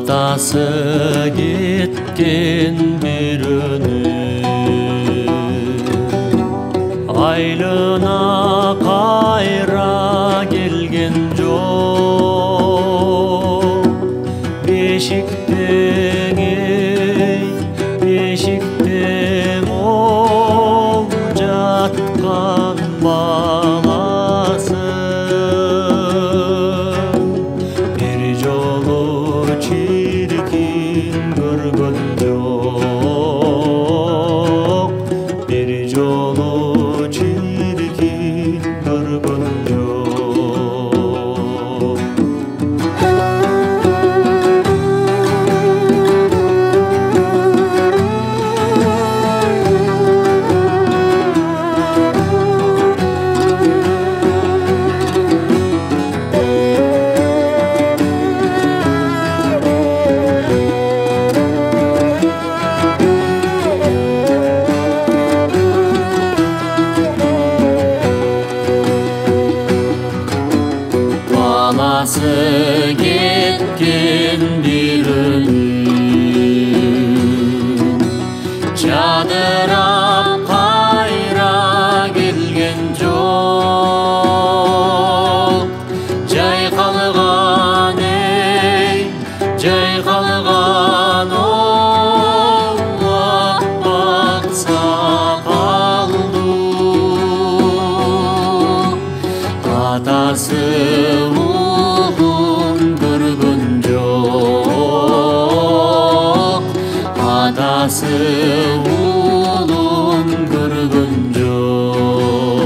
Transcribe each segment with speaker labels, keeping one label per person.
Speaker 1: Атасы кеткен бирөөнү айлына кайра келген жок. Бешиктең ол жаткан баласы бир жолу чиркин көргөн жок. Бир жолу чиркин көргөн жок. Баласы кеткен бирөөнү жадырап кайра келген жок. Жайкалган ол аппак сакалдуу атасы атасы улун көргөн жок.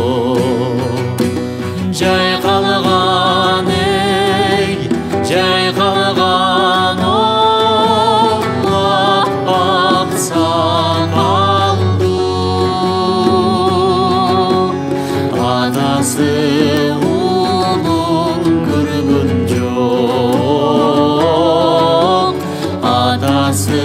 Speaker 1: Жайкалган ол аппак сакалдуу атасы улун көргөн жок. Атасы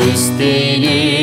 Speaker 1: istеген